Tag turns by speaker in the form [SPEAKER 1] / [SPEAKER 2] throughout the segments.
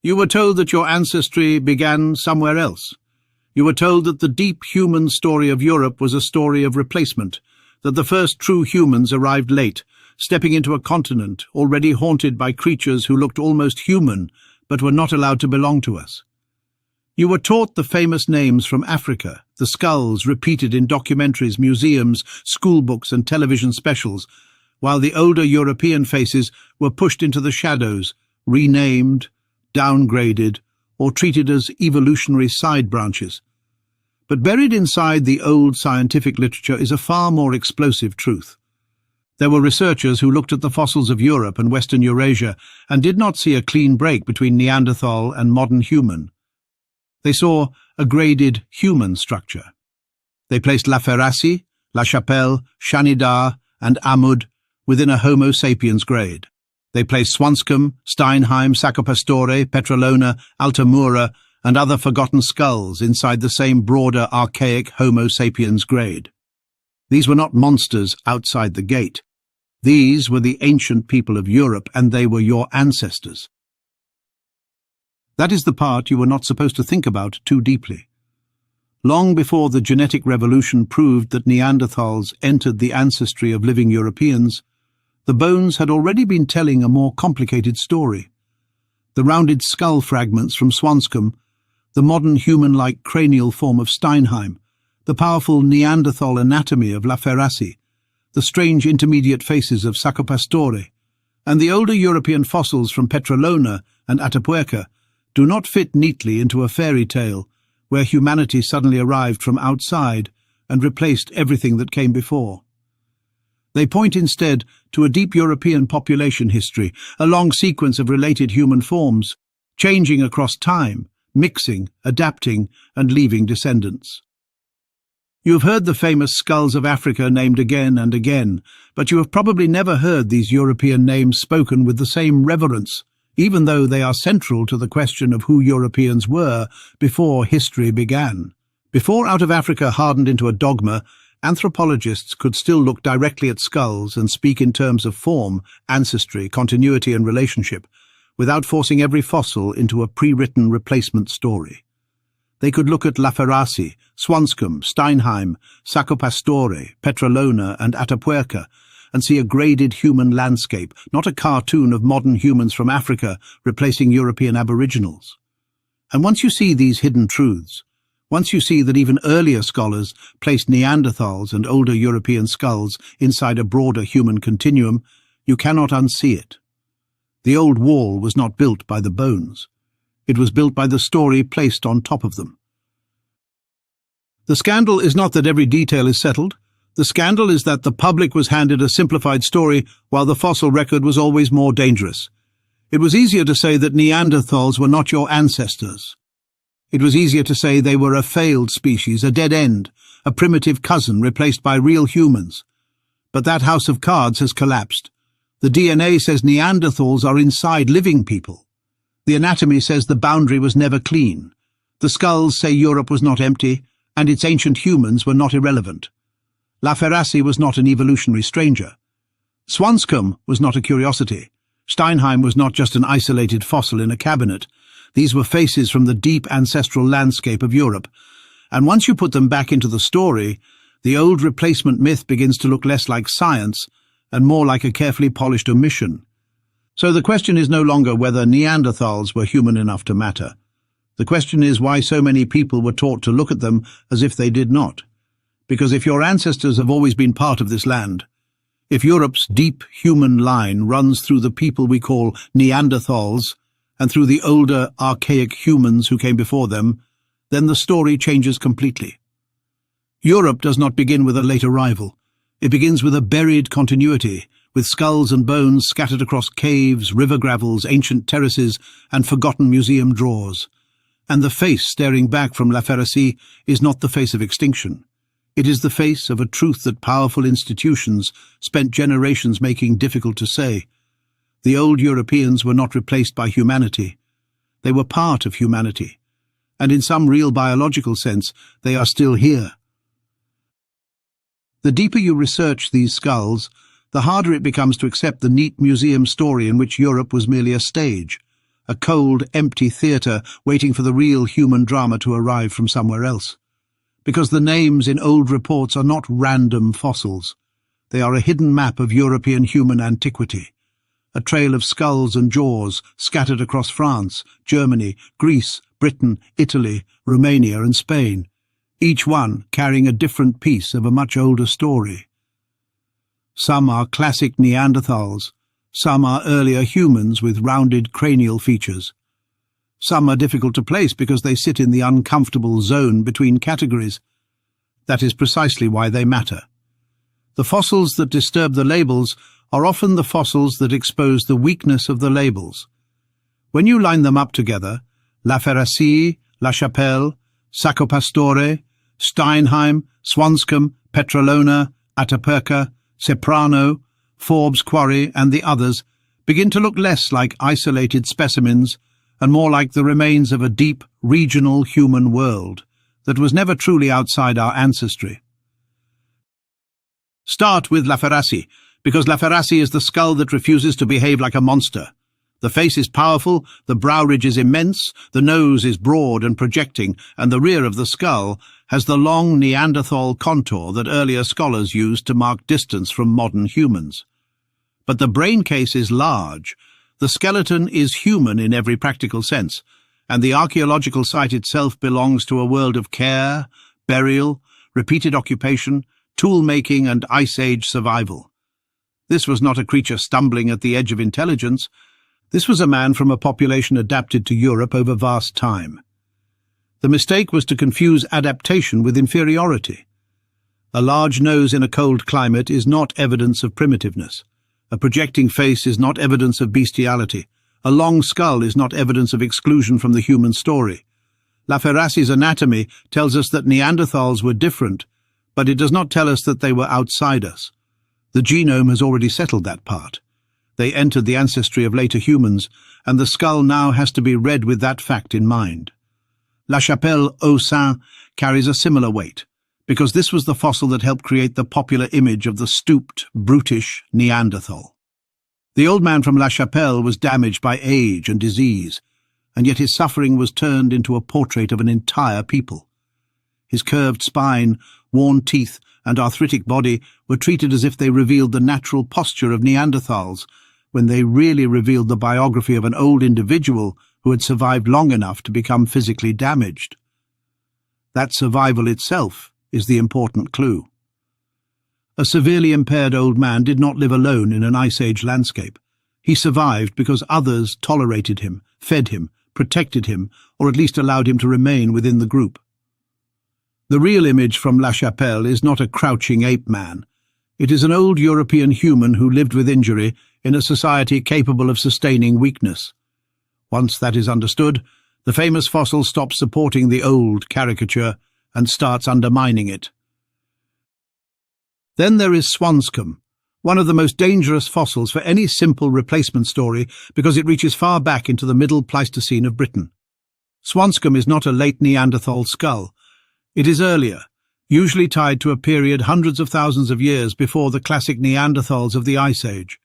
[SPEAKER 1] You were told that your ancestry began somewhere else. You were told that the deep human story of Europe was a story of replacement, that the first true humans arrived late, stepping into a continent already haunted by creatures who looked almost human but were not allowed to belong to us. You were taught the famous names from Africa, the skulls repeated in documentaries, museums, schoolbooks and television specials, while the older European faces were pushed into the shadows, renamed, downgraded, or treated as evolutionary side branches. But buried inside the old scientific literature is a far more explosive truth. There were researchers who looked at the fossils of Europe and Western Eurasia and did not see a clean break between Neanderthal and modern human. They saw a graded human structure. They placed La Ferrassi, La Chapelle, Shanidar, and Amud within a Homo sapiens grade. They placed Swanscombe, Steinheim, Sacopastore, Petrolona, Altamura, and other forgotten skulls inside the same broader, archaic Homo sapiens grade. These were not monsters outside the gate. These were the ancient people of Europe, and they were your ancestors. That is the part you were not supposed to think about too deeply. Long before the genetic revolution proved that Neanderthals entered the ancestry of living Europeans, the bones had already been telling a more complicated story. The rounded skull fragments from Swanscombe, the modern human-like cranial form of Steinheim, the powerful Neanderthal anatomy of La Ferrassi, the strange intermediate faces of Sacopastore, and the older European fossils from Petrolona and Atapuerca do not fit neatly into a fairy tale where humanity suddenly arrived from outside and replaced everything that came before. They point instead to a deep European population history, a long sequence of related human forms, changing across time, mixing, adapting, and leaving descendants. You have heard the famous skulls of Africa named again and again, but you have probably never heard these European names spoken with the same reverence, even though they are central to the question of who Europeans were before history began. Before Out of Africa hardened into a dogma, anthropologists could still look directly at skulls and speak in terms of form, ancestry, continuity and relationship, without forcing every fossil into a pre-written replacement story. They could look at La Ferrassi, Swanscombe, Steinheim, Sacopastore, Petrolona and Atapuerca and see a graded human landscape, not a cartoon of modern humans from Africa replacing European aboriginals. And once you see these hidden truths, once you see that even earlier scholars placed Neanderthals and older European skulls inside a broader human continuum, you cannot unsee it. The old wall was not built by the bones. It was built by the story placed on top of them. The scandal is not that every detail is settled. The scandal is that the public was handed a simplified story while the fossil record was always more dangerous. It was easier to say that Neanderthals were not your ancestors. It was easier to say they were a failed species, a dead end, a primitive cousin replaced by real humans. But that house of cards has collapsed. The DNA says Neanderthals are inside living people. The anatomy says the boundary was never clean. The skulls say Europe was not empty, and its ancient humans were not irrelevant. La Ferrassi was not an evolutionary stranger. Swanscombe was not a curiosity. Steinheim was not just an isolated fossil in a cabinet. These were faces from the deep ancestral landscape of Europe, and once you put them back into the story, the old replacement myth begins to look less like science and more like a carefully polished omission. So the question is no longer whether Neanderthals were human enough to matter. The question is why so many people were taught to look at them as if they did not. Because if your ancestors have always been part of this land, if Europe's deep human line runs through the people we call Neanderthals and through the older, archaic humans who came before them, then the story changes completely. Europe does not begin with a late arrival. It begins with a buried continuity, with skulls and bones scattered across caves, river gravels, ancient terraces, and forgotten museum drawers. And the face staring back from La Ferrassi is not the face of extinction. It is the face of a truth that powerful institutions spent generations making difficult to say. The old Europeans were not replaced by humanity. They were part of humanity, and in some real biological sense, they are still here. The deeper you research these skulls, the harder it becomes to accept the neat museum story in which Europe was merely a stage, a cold, empty theatre waiting for the real human drama to arrive from somewhere else. Because the names in old reports are not random fossils. They are a hidden map of European human antiquity, a trail of skulls and jaws scattered across France, Germany, Greece, Britain, Italy, Romania and Spain, each one carrying a different piece of a much older story. Some are classic Neanderthals, some are earlier humans with rounded cranial features. Some are difficult to place because they sit in the uncomfortable zone between categories. That is precisely why they matter. The fossils that disturb the labels are often the fossils that expose the weakness of the labels. When you line them up together, La Ferracie, La Chapelle, Sacco Pastore, Steinheim, Swanscombe, Petrolona, Atapuerca, Ceprano, Forbes Quarry and the others begin to look less like isolated specimens and more like the remains of a deep, regional human world that was never truly outside our ancestry. Start with La Ferracie, because La Ferracie is the skull that refuses to behave like a monster. The face is powerful, the brow ridge is immense, the nose is broad and projecting, and the rear of the skull has the long Neanderthal contour that earlier scholars used to mark distance from modern humans. But the brain case is large, the skeleton is human in every practical sense, and the archaeological site itself belongs to a world of care, burial, repeated occupation, tool-making and Ice Age survival. This was not a creature stumbling at the edge of intelligence. This was a man from a population adapted to Europe over vast time. The mistake was to confuse adaptation with inferiority. A large nose in a cold climate is not evidence of primitiveness. A projecting face is not evidence of bestiality. A long skull is not evidence of exclusion from the human story. La Ferracie's anatomy tells us that Neanderthals were different, but it does not tell us that they were outside us. The genome has already settled that part. They entered the ancestry of later humans, and the skull now has to be read with that fact in mind. La Chapelle au Sein carries a similar weight, because this was the fossil that helped create the popular image of the stooped, brutish Neanderthal. The old man from La Chapelle was damaged by age and disease, and yet his suffering was turned into a portrait of an entire people. His curved spine, worn teeth, and arthritic body were treated as if they revealed the natural posture of Neanderthals, when they really revealed the biography of an old individual who had survived long enough to become physically damaged. That survival itself is the important clue. A severely impaired old man did not live alone in an Ice Age landscape. He survived because others tolerated him, fed him, protected him, or at least allowed him to remain within the group. The real image from La Chapelle is not a crouching ape man. It is an old European human who lived with injury in a society capable of sustaining weakness. Once that is understood, the famous fossil stops supporting the old caricature and starts undermining it. Then there is Swanscombe, one of the most dangerous fossils for any simple replacement story because it reaches far back into the Middle Pleistocene of Britain. Swanscombe is not a late Neanderthal skull. It is earlier, usually tied to a period hundreds of thousands of years before the classic Neanderthals of the Ice Age.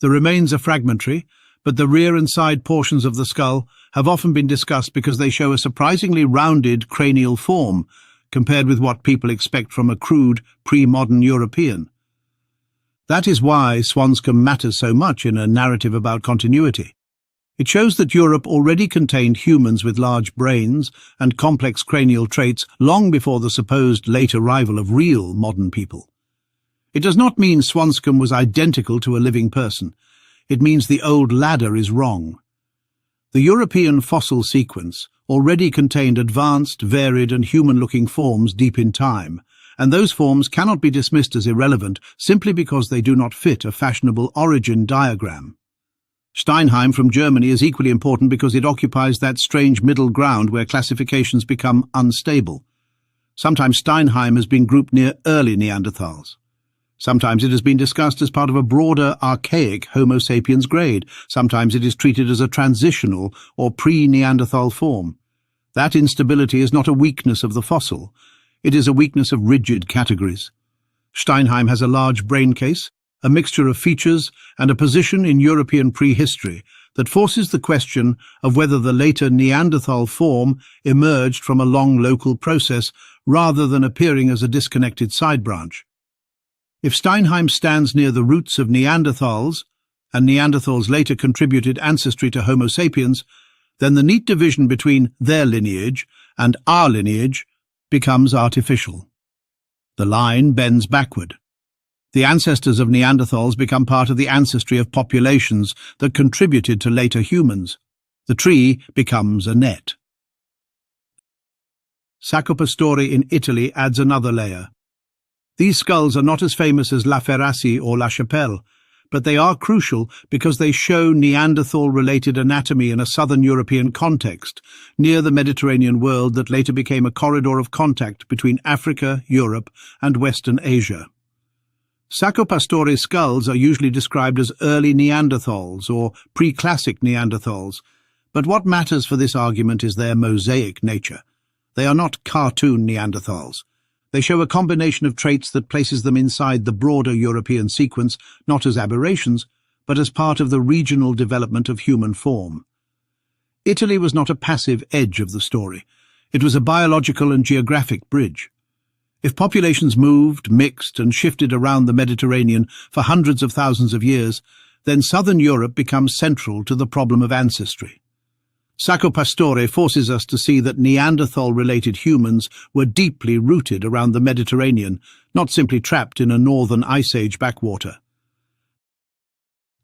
[SPEAKER 1] The remains are fragmentary, but the rear and side portions of the skull have often been discussed because they show a surprisingly rounded cranial form compared with what people expect from a crude, pre-modern European. That is why Swanscombe matters so much in a narrative about continuity. It shows that Europe already contained humans with large brains and complex cranial traits long before the supposed late arrival of real modern people. It does not mean Swanscombe was identical to a living person. It means the old ladder is wrong. The European fossil sequence already contained advanced, varied and human-looking forms deep in time, and those forms cannot be dismissed as irrelevant simply because they do not fit a fashionable origin diagram. Steinheim from Germany is equally important because it occupies that strange middle ground where classifications become unstable. Sometimes Steinheim has been grouped near early Neanderthals. Sometimes it has been discussed as part of a broader, archaic Homo sapiens grade. Sometimes it is treated as a transitional or pre-Neanderthal form. That instability is not a weakness of the fossil. It is a weakness of rigid categories. Steinheim has a large brain case, a mixture of features, and a position in European prehistory that forces the question of whether the later Neanderthal form emerged from a long local process rather than appearing as a disconnected side branch. If Steinheim stands near the roots of Neanderthals, and Neanderthals later contributed ancestry to Homo sapiens, then the neat division between their lineage and our lineage becomes artificial. The line bends backward. The ancestors of Neanderthals become part of the ancestry of populations that contributed to later humans. The tree becomes a net. Sacco Pastore in Italy adds another layer. These skulls are not as famous as La Ferrassi or La Chapelle, but they are crucial because they show Neanderthal-related anatomy in a southern European context, near the Mediterranean world that later became a corridor of contact between Africa, Europe, and Western Asia. Sacco Pastore skulls are usually described as early Neanderthals or pre-classic Neanderthals, but what matters for this argument is their mosaic nature. They are not cartoon Neanderthals. They show a combination of traits that places them inside the broader European sequence, not as aberrations, but as part of the regional development of human form. Italy was not a passive edge of the story. It was a biological and geographic bridge. If populations moved, mixed, and shifted around the Mediterranean for hundreds of thousands of years, then southern Europe becomes central to the problem of ancestry. Sacco Pastore forces us to see that Neanderthal-related humans were deeply rooted around the Mediterranean, not simply trapped in a northern Ice Age backwater.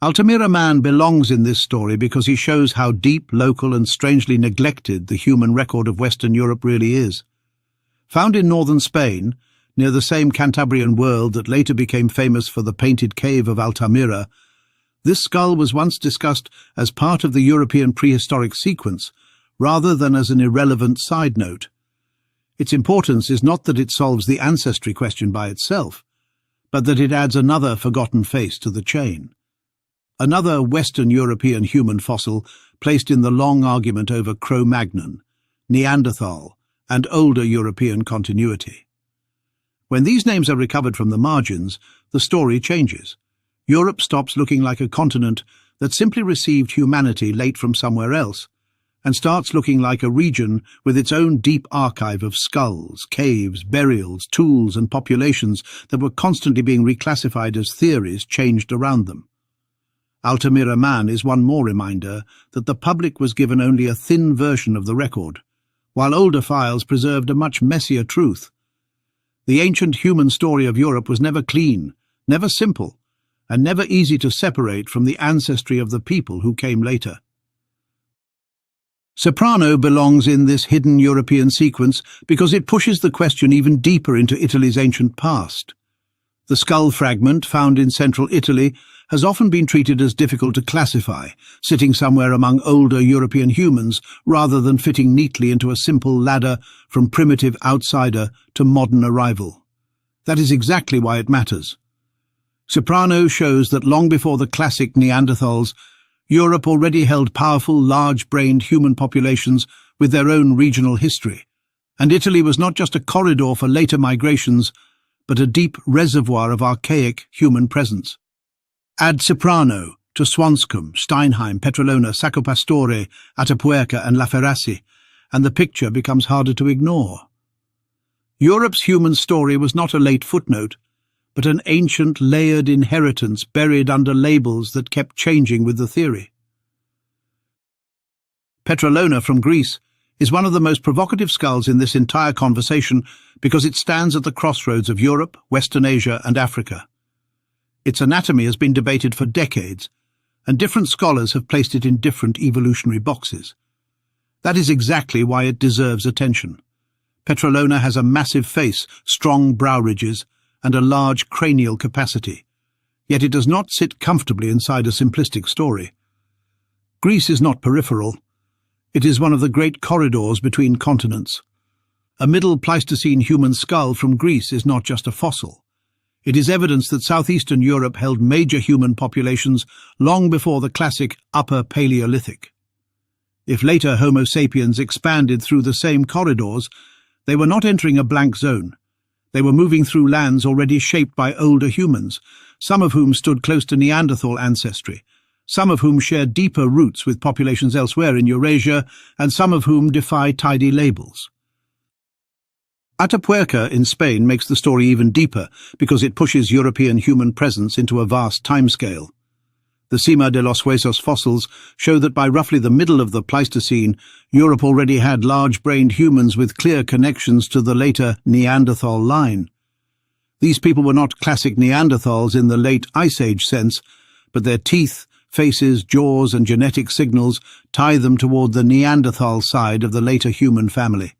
[SPEAKER 1] Altamira man belongs in this story because he shows how deep, local, and strangely neglected the human record of Western Europe really is. Found in northern Spain, near the same Cantabrian world that later became famous for the painted cave of Altamira, this skull was once discussed as part of the European prehistoric sequence, rather than as an irrelevant side note. Its importance is not that it solves the ancestry question by itself, but that it adds another forgotten face to the chain. Another Western European human fossil placed in the long argument over Cro-Magnon, Neanderthal, and older European continuity. When these names are recovered from the margins, the story changes. Europe stops looking like a continent that simply received humanity late from somewhere else, and starts looking like a region with its own deep archive of skulls, caves, burials, tools, and populations that were constantly being reclassified as theories changed around them. Altamira man is one more reminder that the public was given only a thin version of the record, while older files preserved a much messier truth. The ancient human story of Europe was never clean, never simple, and never easy to separate from the ancestry of the people who came later. Soprano belongs in this hidden European sequence because it pushes the question even deeper into Italy's ancient past. The skull fragment found in central Italy has often been treated as difficult to classify, sitting somewhere among older European humans rather than fitting neatly into a simple ladder from primitive outsider to modern arrival. That is exactly why it matters. Soprano shows that long before the classic Neanderthals, Europe already held powerful, large-brained human populations with their own regional history, and Italy was not just a corridor for later migrations, but a deep reservoir of archaic human presence. Add Soprano to Swanscombe, Steinheim, Petrolona, Sacco Pastore, Atapuerca and La Ferrassi, and the picture becomes harder to ignore. Europe's human story was not a late footnote, but an ancient layered inheritance buried under labels that kept changing with the theory. Petrolona from Greece is one of the most provocative skulls in this entire conversation because it stands at the crossroads of Europe, Western Asia and Africa. Its anatomy has been debated for decades, and different scholars have placed it in different evolutionary boxes. That is exactly why it deserves attention. Petrolona has a massive face, strong brow ridges, and a large cranial capacity, yet it does not sit comfortably inside a simplistic story. Greece is not peripheral. It is one of the great corridors between continents. A Middle Pleistocene human skull from Greece is not just a fossil. It is evidence that southeastern Europe held major human populations long before the classic Upper Paleolithic. If later Homo sapiens expanded through the same corridors, they were not entering a blank zone. They were moving through lands already shaped by older humans, some of whom stood close to Neanderthal ancestry, some of whom share deeper roots with populations elsewhere in Eurasia, and some of whom defy tidy labels. Atapuerca in Spain makes the story even deeper because it pushes European human presence into a vast timescale. The Cima de los Huesos fossils show that by roughly the middle of the Pleistocene, Europe already had large-brained humans with clear connections to the later Neanderthal line. These people were not classic Neanderthals in the late Ice Age sense, but their teeth, faces, jaws, and genetic signals tie them toward the Neanderthal side of the later human family.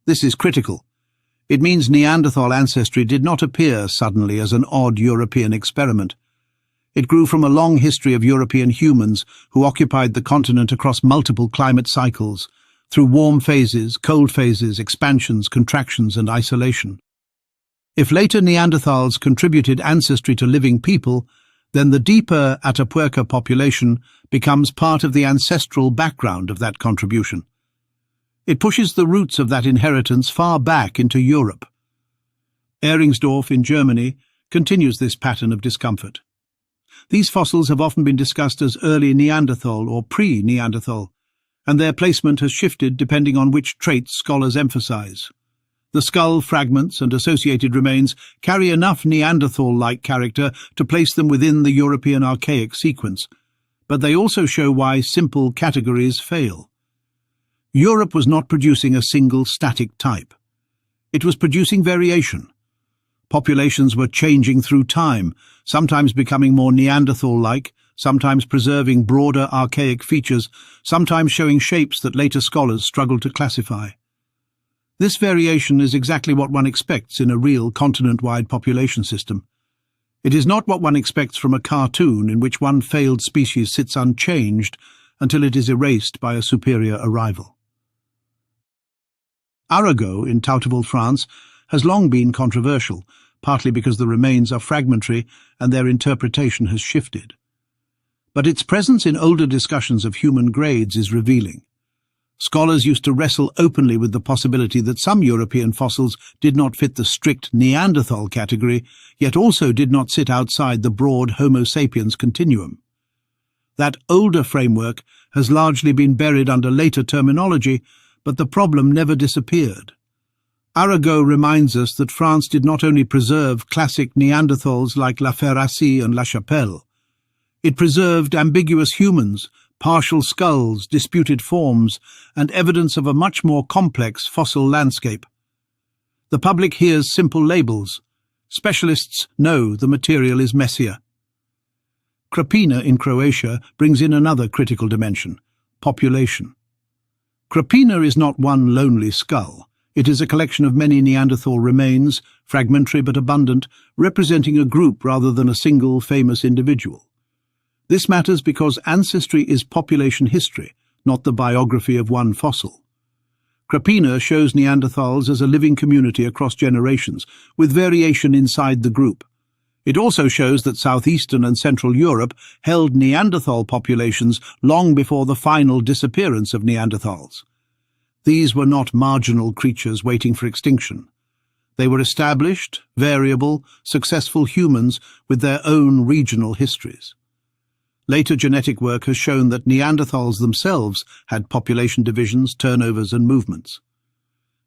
[SPEAKER 1] This is critical. It means Neanderthal ancestry did not appear suddenly as an odd European experiment. It grew from a long history of European humans who occupied the continent across multiple climate cycles, through warm phases, cold phases, expansions, contractions, and isolation. If later Neanderthals contributed ancestry to living people, then the deeper Atapuerca population becomes part of the ancestral background of that contribution. It pushes the roots of that inheritance far back into Europe. Ehringsdorf in Germany continues this pattern of discomfort. These fossils have often been discussed as early Neanderthal or pre-Neanderthal, and their placement has shifted depending on which traits scholars emphasize. The skull fragments and associated remains carry enough Neanderthal-like character to place them within the European archaic sequence, but they also show why simple categories fail. Europe was not producing a single static type. It was producing variation. Populations were changing through time, sometimes becoming more Neanderthal-like, sometimes preserving broader archaic features, sometimes showing shapes that later scholars struggled to classify. This variation is exactly what one expects in a real continent-wide population system. It is not what one expects from a cartoon in which one failed species sits unchanged until it is erased by a superior arrival. Arago in Tauteval, France, has long been controversial, partly because the remains are fragmentary and their interpretation has shifted. But its presence in older discussions of human grades is revealing. Scholars used to wrestle openly with the possibility that some European fossils did not fit the strict Neanderthal category, yet also did not sit outside the broad Homo sapiens continuum. That older framework has largely been buried under later terminology, but the problem never disappeared. Arago reminds us that France did not only preserve classic Neanderthals like La Ferracie and La Chapelle. It preserved ambiguous humans, partial skulls, disputed forms, and evidence of a much more complex fossil landscape. The public hears simple labels. Specialists know the material is messier. Krapina in Croatia brings in another critical dimension: population. Krapina is not one lonely skull. It is a collection of many Neanderthal remains, fragmentary but abundant, representing a group rather than a single famous individual. This matters because ancestry is population history, not the biography of one fossil. Krapina shows Neanderthals as a living community across generations, with variation inside the group. It also shows that southeastern and central Europe held Neanderthal populations long before the final disappearance of Neanderthals. These were not marginal creatures waiting for extinction. They were established, variable, successful humans with their own regional histories. Later genetic work has shown that Neanderthals themselves had population divisions, turnovers, and movements.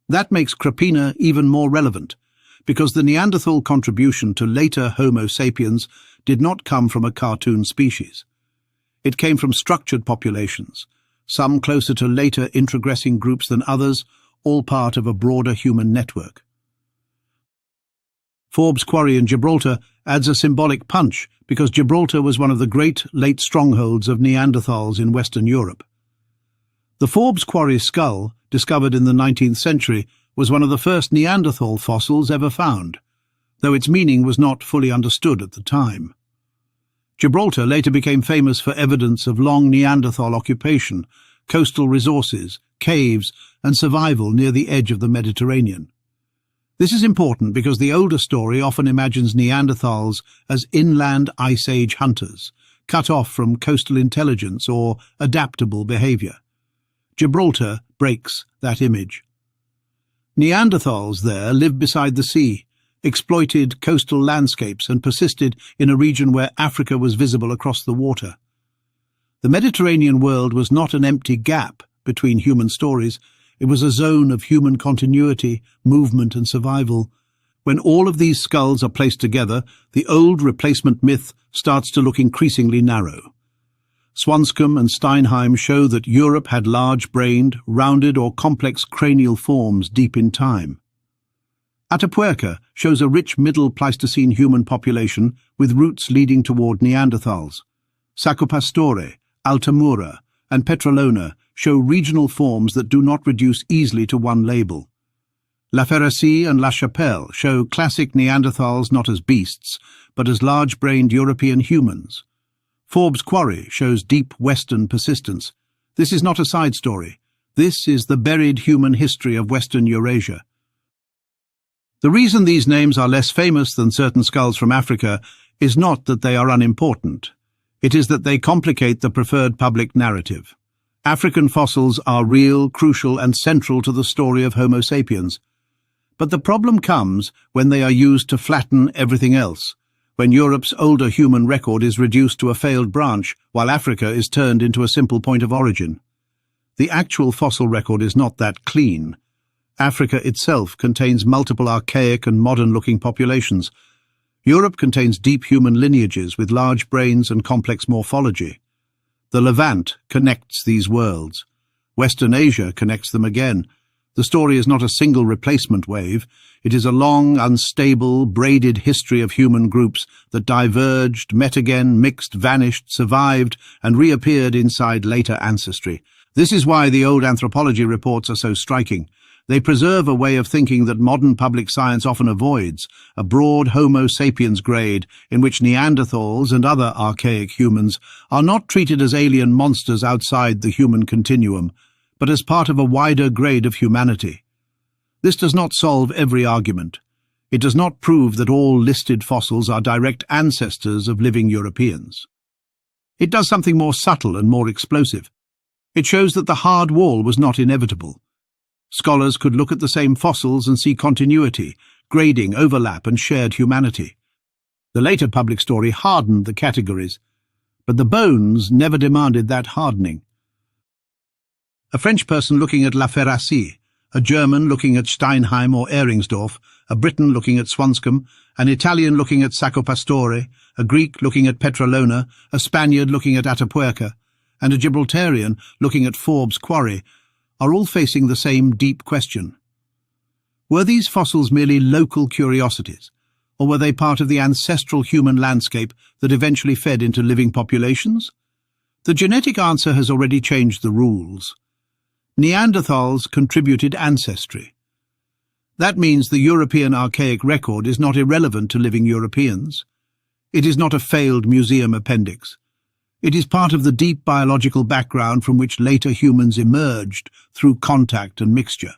[SPEAKER 1] That makes Krapina even more relevant, because the Neanderthal contribution to later Homo sapiens did not come from a cartoon species. It came from structured populations, some closer to later introgressing groups than others, all part of a broader human network. Forbes Quarry in Gibraltar adds a symbolic punch because Gibraltar was one of the great late strongholds of Neanderthals in Western Europe. The Forbes Quarry skull, discovered in the 19th century, was one of the first Neanderthal fossils ever found, though its meaning was not fully understood at the time. Gibraltar later became famous for evidence of long Neanderthal occupation, coastal resources, caves, and survival near the edge of the Mediterranean. This is important because the older story often imagines Neanderthals as inland Ice Age hunters, cut off from coastal intelligence or adaptable behavior. Gibraltar breaks that image. Neanderthals there lived beside the sea, exploited coastal landscapes, and persisted in a region where Africa was visible across the water. The Mediterranean world was not an empty gap between human stories. It was a zone of human continuity, movement and survival. When all of these skulls are placed together, the old replacement myth starts to look increasingly narrow. Swanscombe and Steinheim show that Europe had large-brained, rounded or complex cranial forms deep in time. Atapuerca shows a rich Middle Pleistocene human population with roots leading toward Neanderthals. Sacopastore, Altamura, and Petrolona show regional forms that do not reduce easily to one label. La Ferracie and La Chapelle show classic Neanderthals not as beasts, but as large-brained European humans. Forbes Quarry shows deep Western persistence. This is not a side story. This is the buried human history of Western Eurasia. The reason these names are less famous than certain skulls from Africa is not that they are unimportant. It is that they complicate the preferred public narrative. African fossils are real, crucial, and central to the story of Homo sapiens. But the problem comes when they are used to flatten everything else, when Europe's older human record is reduced to a failed branch, while Africa is turned into a simple point of origin. The actual fossil record is not that clean. Africa itself contains multiple archaic and modern-looking populations. Europe contains deep human lineages with large brains and complex morphology. The Levant connects these worlds. Western Asia connects them again. The story is not a single replacement wave. It is a long, unstable, braided history of human groups that diverged, met again, mixed, vanished, survived, and reappeared inside later ancestry. This is why the old anthropology reports are so striking. They preserve a way of thinking that modern public science often avoids, a broad Homo sapiens grade in which Neanderthals and other archaic humans are not treated as alien monsters outside the human continuum, but as part of a wider grade of humanity. This does not solve every argument. It does not prove that all listed fossils are direct ancestors of living Europeans. It does something more subtle and more explosive. It shows that the hard wall was not inevitable. Scholars could look at the same fossils and see continuity, grading, overlap, and shared humanity. The later public story hardened the categories, but the bones never demanded that hardening. A French person looking at La Ferracie, a German looking at Steinheim or Ehringsdorf, a Briton looking at Swanscombe, an Italian looking at Sacopastore, a Greek looking at Petrolona, a Spaniard looking at Atapuerca, and a Gibraltarian looking at Forbes Quarry, are all facing the same deep question. Were these fossils merely local curiosities, or were they part of the ancestral human landscape that eventually fed into living populations? The genetic answer has already changed the rules. Neanderthals contributed ancestry. That means the European archaic record is not irrelevant to living Europeans. It is not a failed museum appendix. It is part of the deep biological background from which later humans emerged through contact and mixture.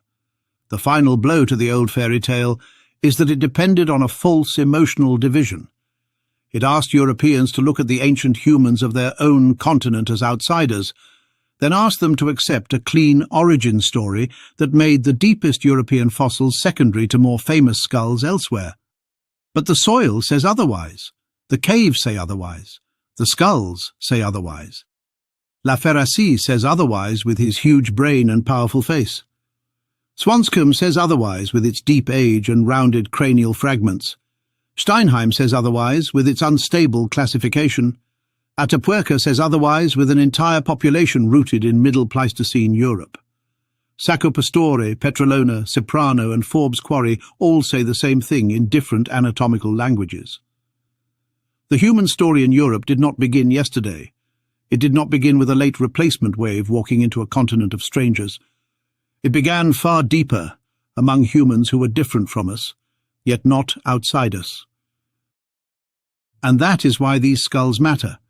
[SPEAKER 1] The final blow to the old fairy tale is that it depended on a false emotional division. It asked Europeans to look at the ancient humans of their own continent as outsiders, then asked them to accept a clean origin story that made the deepest European fossils secondary to more famous skulls elsewhere. But the soil says otherwise. The caves say otherwise. The skulls say otherwise. La Ferracie says otherwise with his huge brain and powerful face. Swanscombe says otherwise with its deep age and rounded cranial fragments. Steinheim says otherwise with its unstable classification. Atapuerca says otherwise with an entire population rooted in Middle Pleistocene Europe. Sacopastore, Petrolona, Soprano and Forbes Quarry all say the same thing in different anatomical languages. The human story in Europe did not begin yesterday. It did not begin with a late replacement wave walking into a continent of strangers. It began far deeper, among humans who were different from us, yet not outside us. And that is why these skulls matter.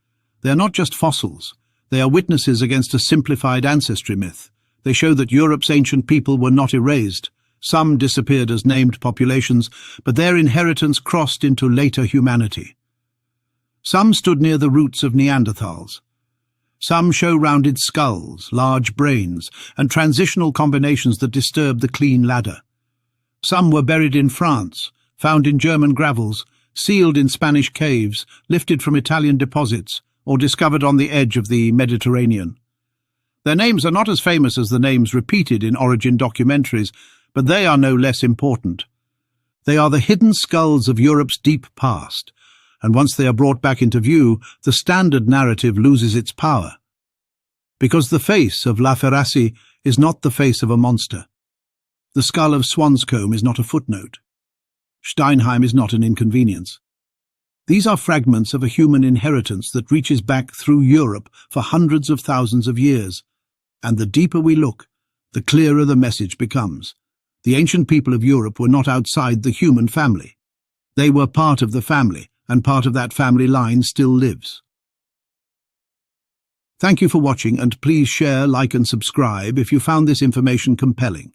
[SPEAKER 1] They are not just fossils. They are witnesses against a simplified ancestry myth. They show that Europe's ancient people were not erased. Some disappeared as named populations, but their inheritance crossed into later humanity. Some stood near the roots of Neanderthals. Some show rounded skulls, large brains, and transitional combinations that disturb the clean ladder. Some were buried in France, found in German gravels, sealed in Spanish caves, lifted from Italian deposits, or discovered on the edge of the Mediterranean. Their names are not as famous as the names repeated in origin documentaries, but they are no less important. They are the hidden skulls of Europe's deep past, and once they are brought back into view, the standard narrative loses its power. Because the face of La Ferrassi is not the face of a monster. The skull of Swanscombe is not a footnote. Steinheim is not an inconvenience. These are fragments of a human inheritance that reaches back through Europe for hundreds of thousands of years. And the deeper we look, the clearer the message becomes. The ancient people of Europe were not outside the human family. They were part of the family, and part of that family line still lives. Thank you for watching, and please share, like and subscribe if you found this information compelling.